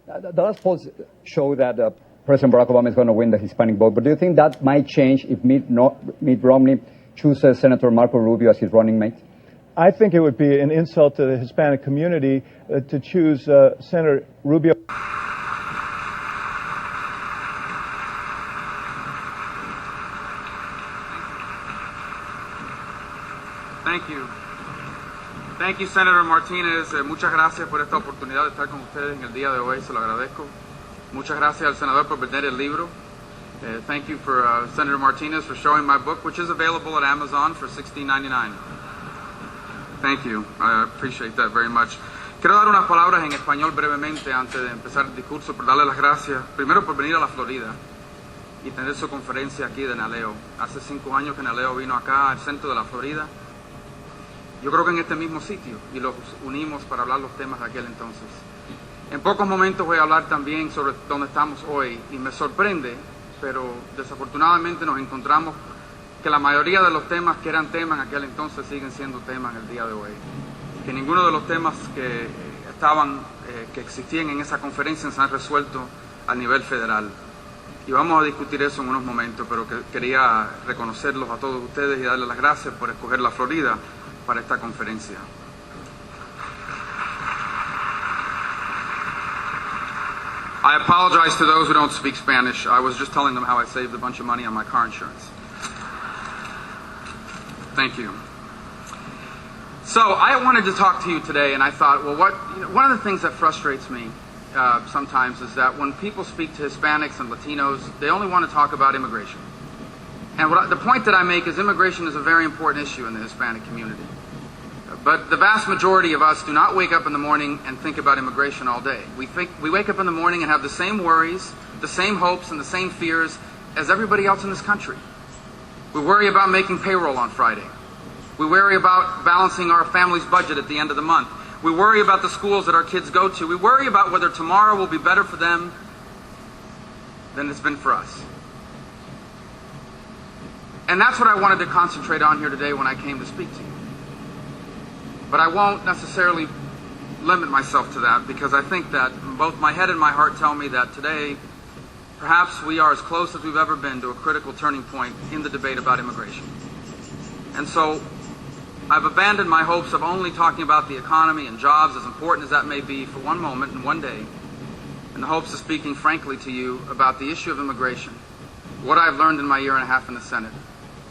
The last polls show that President Barack Obama is going to win the Hispanic vote, but do you think that might change if Mitt Romney chooses Senator Marco Rubio as his running mate? I think it would be an insult to the Hispanic community to choose Senator Rubio. Thank you. Thank you, Senator Martinez. Muchas gracias por esta oportunidad de estar con ustedes en el día de hoy. Se lo agradezco. Muchas gracias al senador por vender el libro. Thank you for Senator Martinez for showing my book, which is available at Amazon for $16.99. Thank you. I appreciate that very much. Quiero dar unas palabras en español brevemente antes de empezar el discurso, por darle las gracias, primero por venir a la Florida y tener su conferencia aquí de NALEO. Hace 5 años que NALEO vino acá al centro de la Florida. Yo creo que en este mismo sitio, y los unimos para hablar los temas de aquel entonces. En pocos momentos voy a hablar también sobre dónde estamos hoy, y me sorprende, pero desafortunadamente nos encontramos que la mayoría de los temas que eran temas en aquel entonces siguen siendo temas en el día de hoy. Que ninguno de los temas que que existían en esa conferencia se han resuelto a nivel federal. Y vamos a discutir eso en unos momentos, pero quería reconocerlos a todos ustedes y darles las gracias por escoger la Florida para esta conferencia. I apologize to those who don't speak Spanish. I was just telling them how I saved a bunch of money on my car insurance. Thank you. So I wanted to talk to you today, and I thought, well, one of the things that frustrates me sometimes is that when people speak to Hispanics and Latinos, they only want to talk about immigration. And the point that I make is immigration is a very important issue in the Hispanic community. But the vast majority of us do not wake up in the morning and think about immigration all day. We wake up in the morning and have the same worries, the same hopes, and the same fears as everybody else in this country. We worry about making payroll on Friday. We worry about balancing our family's budget at the end of the month. We worry about the schools that our kids go to. We worry about whether tomorrow will be better for them than it's been for us. And that's what I wanted to concentrate on here today when I came to speak to you. But I won't necessarily limit myself to that, because I think that both my head and my heart tell me that today, perhaps we are as close as we've ever been to a critical turning point in the debate about immigration. And so I've abandoned my hopes of only talking about the economy and jobs, as important as that may be for one moment and one day, in the hopes of speaking frankly to you about the issue of immigration, what I've learned in my year and a half in the Senate,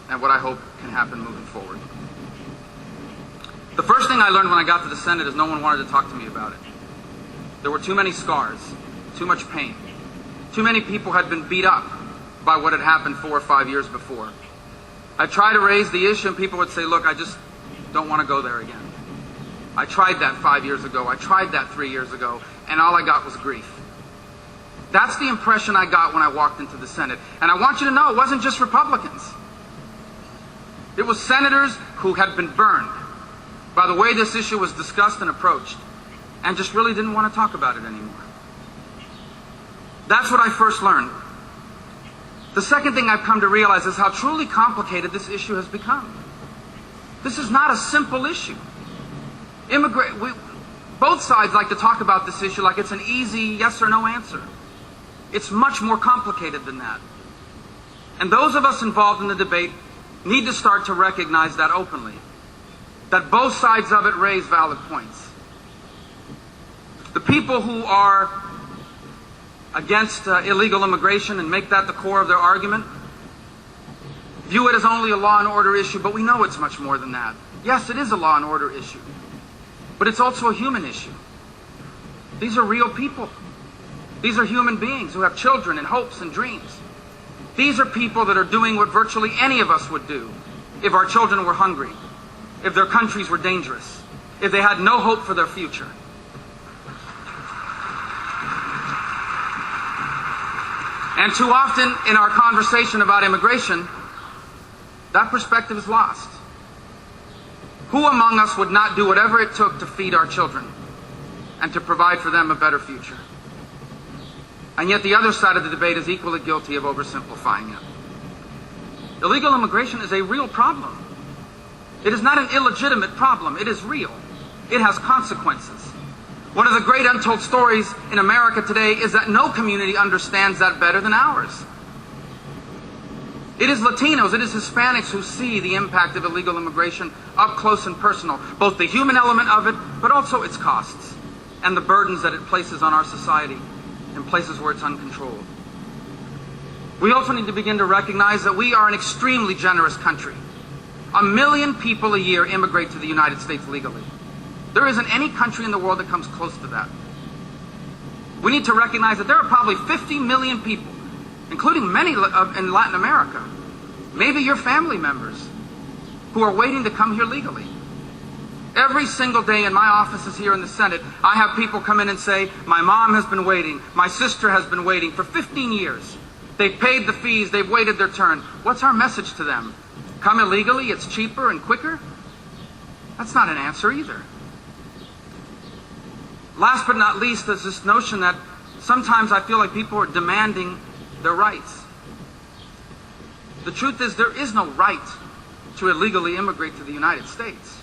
and what I hope can happen moving forward. The first thing I learned when I got to the Senate is no one wanted to talk to me about it. There were too many scars, too much pain. Too many people had been beat up by what had happened 4 or 5 years before. I tried to raise the issue and people would say, look, I just don't want to go there again. I tried that 5 years ago. I tried that 3 years ago, and all I got was grief. That's the impression I got when I walked into the Senate. And I want you to know, it wasn't just Republicans. It was senators who had been burned by the way this issue was discussed and approached, and just really didn't want to talk about it anymore. That's what I first learned. The second thing I've come to realize is how truly complicated this issue has become. This is not a simple issue. Both sides like to talk about this issue like it's an easy yes or no answer. It's much more complicated than that. And those of us involved in the debate need to start to recognize that openly, that both sides of it raise valid points. The people who are against illegal immigration and make that the core of their argument view it as only a law and order issue, but we know it's much more than that. Yes, it is a law and order issue, but it's also a human issue. These are real people. These are human beings who have children and hopes and dreams. These are people that are doing what virtually any of us would do if our children were hungry, if their countries were dangerous, if they had no hope for their future. And too often in our conversation about immigration, that perspective is lost. Who among us would not do whatever it took to feed our children and to provide for them a better future? And yet the other side of the debate is equally guilty of oversimplifying it. Illegal immigration is a real problem. It is not an illegitimate problem. It is real. It has consequences. One of the great untold stories in America today is that no community understands that better than ours. It is Latinos, it is Hispanics who see the impact of illegal immigration up close and personal, both the human element of it, but also its costs and the burdens that it places on our society in places where it's uncontrolled. We also need to begin to recognize that we are an extremely generous country. 1 million people a year immigrate to the United States legally. There isn't any country in the world that comes close to that. We need to recognize that there are probably 50 million people, including many in Latin America, maybe your family members, who are waiting to come here legally. Every single day in my offices here in the Senate, I have people come in and say, my mom has been waiting, my sister has been waiting for 15 years. They've paid the fees, they've waited their turn. What's our message to them? Come illegally, it's cheaper and quicker? That's not an answer either. Last but not least, there's this notion that sometimes I feel like people are demanding their rights. The truth is there is no right to illegally immigrate to the United States.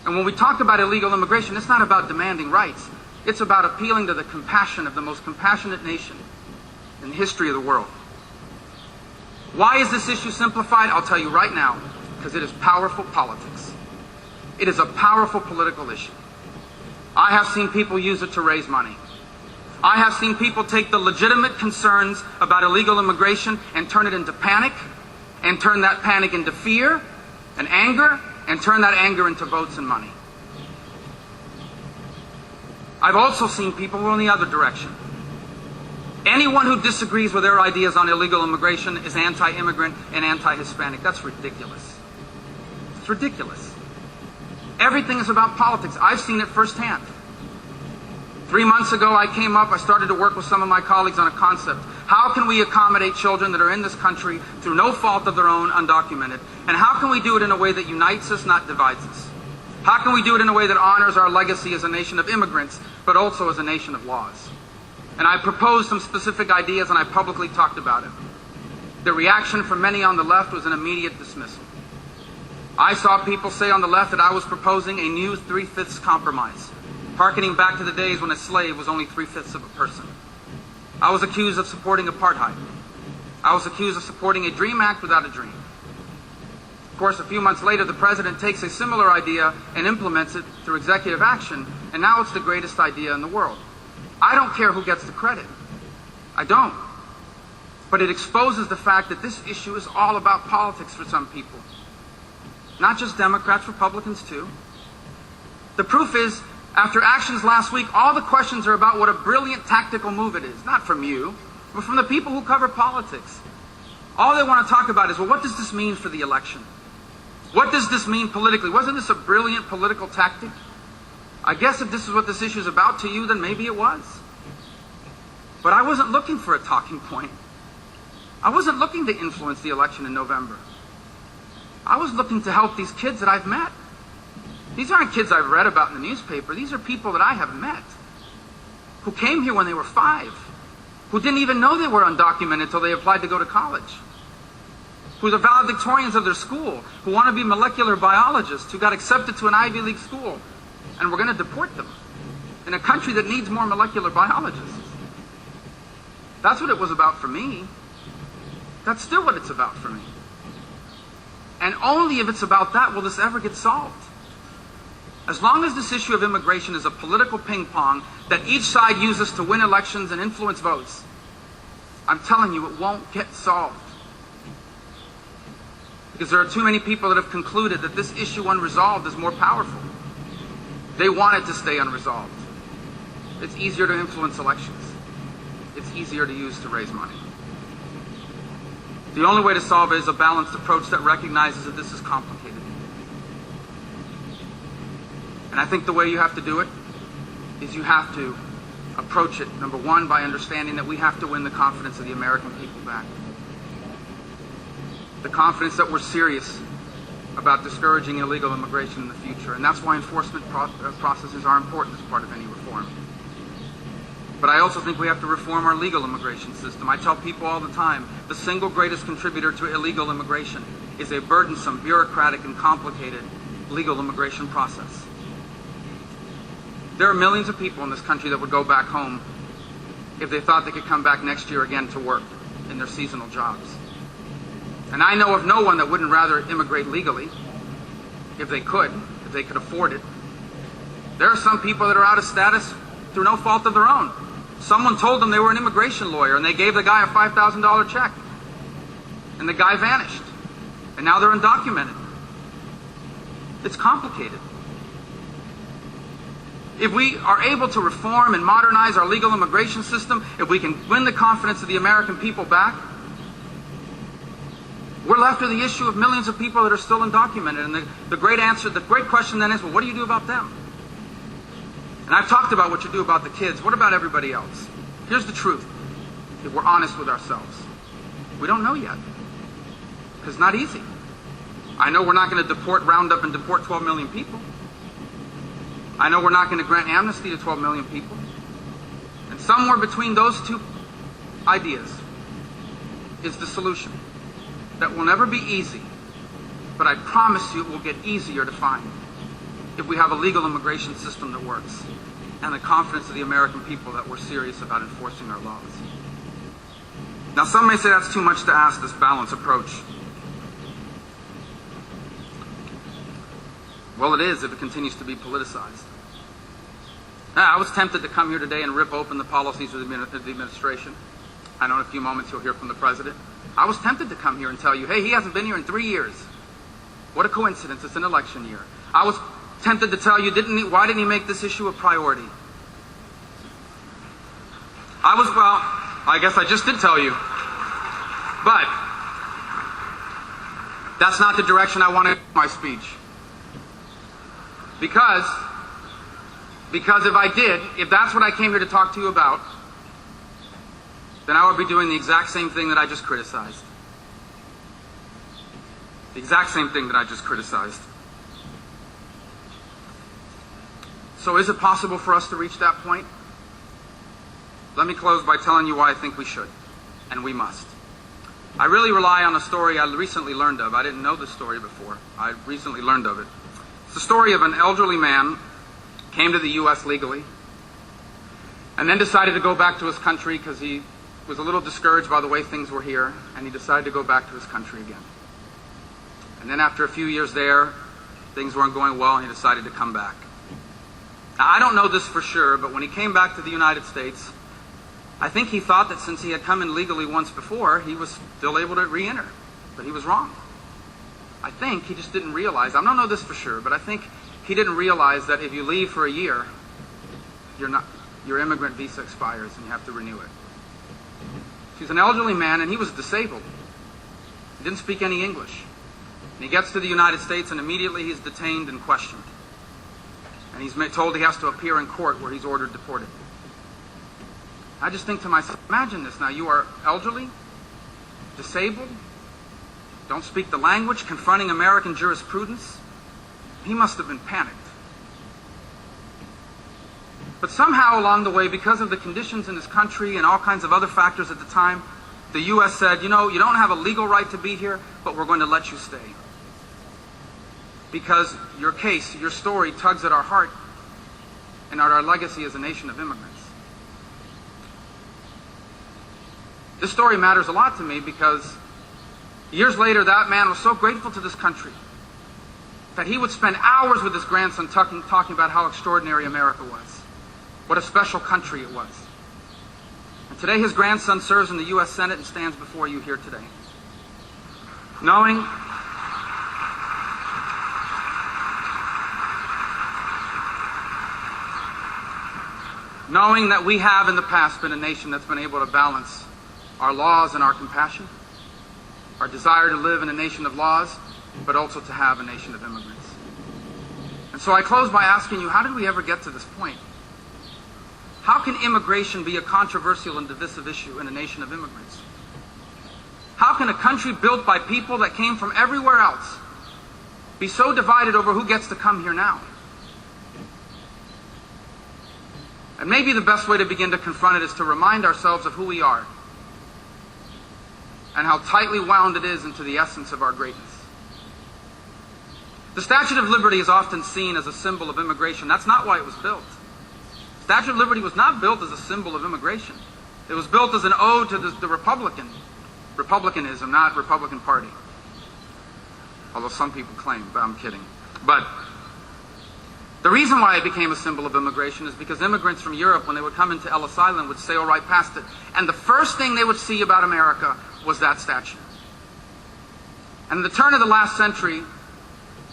And when we talk about illegal immigration, it's not about demanding rights. It's about appealing to the compassion of the most compassionate nation in the history of the world. Why is this issue simplified? I'll tell you right now, because it is powerful politics. It is a powerful political issue. I have seen people use it to raise money. I have seen people take the legitimate concerns about illegal immigration and turn it into panic, and turn that panic into fear and anger, and turn that anger into votes and money. I've also seen people go in the other direction. Anyone who disagrees with their ideas on illegal immigration is anti-immigrant and anti-Hispanic. That's ridiculous. It's ridiculous. Everything is about politics. I've seen it firsthand. 3 months ago, I came up, I started to work with some of my colleagues on a concept. How can we accommodate children that are in this country through no fault of their own, undocumented? And how can we do it in a way that unites us, not divides us? How can we do it in a way that honors our legacy as a nation of immigrants, but also as a nation of laws? And I proposed some specific ideas, and I publicly talked about it. The reaction from many on the left was an immediate dismissal. I saw people say on the left that I was proposing a new 3/5 compromise, hearkening back to the days when a slave was only 3/5 of a person. I was accused of supporting apartheid. I was accused of supporting a DREAM Act without a dream. Of course, a few months later, the president takes a similar idea and implements it through executive action, and now it's the greatest idea in the world. I don't care who gets the credit. I don't. But it exposes the fact that this issue is all about politics for some people. Not just Democrats, Republicans too. The proof is, after actions last week, all the questions are about what a brilliant tactical move it is. Not from you, but from the people who cover politics. All they want to talk about is, well, what does this mean for the election? What does this mean politically? Wasn't this a brilliant political tactic? I guess if this is what this issue is about to you, then maybe it was. But I wasn't looking for a talking point. I wasn't looking to influence the election in November. I was looking to help these kids that I've met. These aren't kids I've read about in the newspaper. These are people that I have met, who came here when they were 5, who didn't even know they were undocumented until they applied to go to college, who are valedictorians of their school, who want to be molecular biologists, who got accepted to an Ivy League school, and we're going to deport them in a country that needs more molecular biologists. That's what it was about for me. That's still what it's about for me. And only if it's about that will this ever get solved. As long as this issue of immigration is a political ping pong that each side uses to win elections and influence votes, I'm telling you, it won't get solved. Because there are too many people that have concluded that this issue unresolved is more powerful. They want it to stay unresolved. It's easier to influence elections. It's easier to use to raise money. The only way to solve it is a balanced approach that recognizes that this is complicated. And I think the way you have to do it is you have to approach it, number one, by understanding that we have to win the confidence of the American people back. The confidence that we're serious about discouraging illegal immigration in the future. And that's why enforcement processes are important as part of any reform. But I also think we have to reform our legal immigration system. I tell people all the time, the single greatest contributor to illegal immigration is a burdensome, bureaucratic, and complicated legal immigration process. There are millions of people in this country that would go back home if they thought they could come back next year again to work in their seasonal jobs. And I know of no one that wouldn't rather immigrate legally if they could afford it. There are some people that are out of status through no fault of their own. Someone told them they were an immigration lawyer and they gave the guy a $5,000 check. And the guy vanished. And now they're undocumented. It's complicated. If we are able to reform and modernize our legal immigration system, if we can win the confidence of the American people back, we're left with the issue of millions of people that are still undocumented. And the great question then is, well, what do you do about them? And I've talked about what you do about the kids. What about everybody else? Here's the truth. If we're honest with ourselves, we don't know yet. Because it's not easy. I know we're not going to round up and deport 12 million people. I know we're not going to grant amnesty to 12 million people. And somewhere between those two ideas is the solution. That will never be easy, but I promise you it will get easier to find if we have a legal immigration system that works and the confidence of the American people that we're serious about enforcing our laws. Now, some may say that's too much to ask, this balanced approach. Well, it is if it continues to be politicized. Now, I was tempted to come here today and rip open the policies of the administration. I know in a few moments you'll hear from the president. I was tempted to come here and tell you, hey, he hasn't been here in 3 years. What a coincidence, it's an election year. I was tempted to tell you, why didn't he make this issue a priority? I guess I just did tell you. But that's not the direction I wanted my speech. Because if I did, if that's what I came here to talk to you about, then I would be doing the exact same thing that I just criticized. The exact same thing that I just criticized. So is it possible for us to reach that point? Let me close by telling you why I think we should, and we must. I really rely on a story I recently learned of. I didn't know this story before. I recently learned of it. It's the story of an elderly man came to the U.S. legally and then decided to go back to his country because he was a little discouraged by the way things were here, and he decided to go back to his country again. And then after a few years there, things weren't going well, and he decided to come back. Now, I don't know this for sure, but when he came back to the United States, I think he thought that since he had come in legally once before, he was still able to re-enter. But he was wrong. I think he just didn't realize, I don't know this for sure, but I think he didn't realize that if you leave for a year, your immigrant visa expires and you have to renew it. He's an elderly man and he was disabled. He didn't speak any English. And he gets to the United States and immediately he's detained and questioned. And he's told he has to appear in court where he's ordered deported. I just think to myself, imagine this now. You are elderly, disabled, don't speak the language, confronting American jurisprudence. He must have been panicked. But somehow along the way, because of the conditions in his country and all kinds of other factors at the time, the U.S. said, you know, you don't have a legal right to be here, but we're going to let you stay. Because your case, your story tugs at our heart and at our legacy as a nation of immigrants. This story matters a lot to me because years later, that man was so grateful to this country that he would spend hours with his grandson talking about how extraordinary America was. What a special country it was. And today his grandson serves in the U.S. Senate and stands before you here today. Knowing that we have in the past been a nation that's been able to balance our laws and our compassion, our desire to live in a nation of laws, but also to have a nation of immigrants. And so I close by asking you, how did we ever get to this point? How can immigration be a controversial and divisive issue in a nation of immigrants? How can a country built by people that came from everywhere else be so divided over who gets to come here now? And maybe the best way to begin to confront it is to remind ourselves of who we are and how tightly wound it is into the essence of our greatness. The Statue of Liberty is often seen as a symbol of immigration. That's not why it was built. Statue of Liberty was not built as a symbol of immigration. It was built as an ode to the Republicanism, not Republican Party. Although some people claim, but I'm kidding. But the reason why it became a symbol of immigration is because immigrants from Europe, when they would come into Ellis Island, would sail right past it. And the first thing they would see about America was that statue. And at the turn of the last century,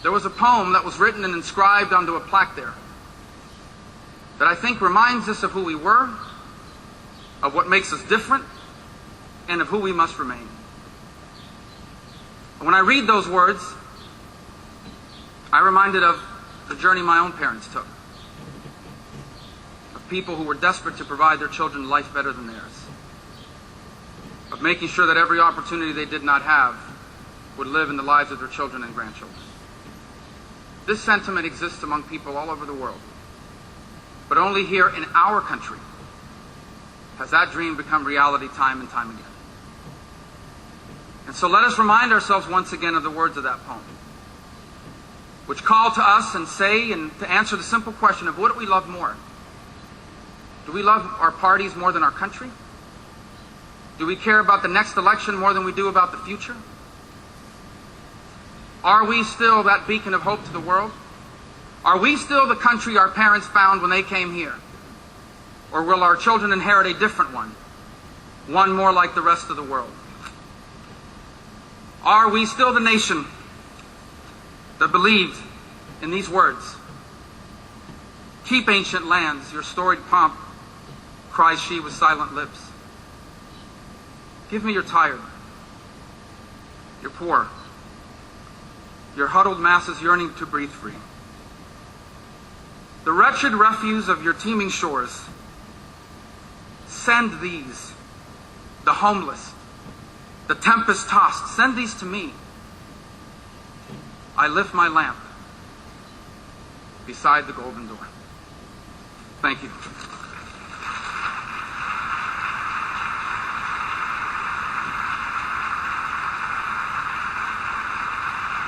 there was a poem that was written and inscribed onto a plaque there that I think reminds us of who we were, of what makes us different, and of who we must remain. When I read those words, I'm reminded of the journey my own parents took, of people who were desperate to provide their children a life better than theirs, of making sure that every opportunity they did not have would live in the lives of their children and grandchildren. This sentiment exists among people all over the world, but only here in our country has that dream become reality time and time again. And so let us remind ourselves once again of the words of that poem, which call to us and say and to answer the simple question of what do we love more? Do we love our parties more than our country? Do we care about the next election more than we do about the future? Are we still that beacon of hope to the world? Are we still the country our parents found when they came here? Or will our children inherit a different one more like the rest of the world? Are we still the nation that believed in these words? Keep ancient lands, your storied pomp, cries she with silent lips. Give me your tired, your poor, your huddled masses yearning to breathe free. The wretched refuse of your teeming shores. Send these, the homeless, the tempest-tossed, send these to me. I lift my lamp beside the golden door. Thank you.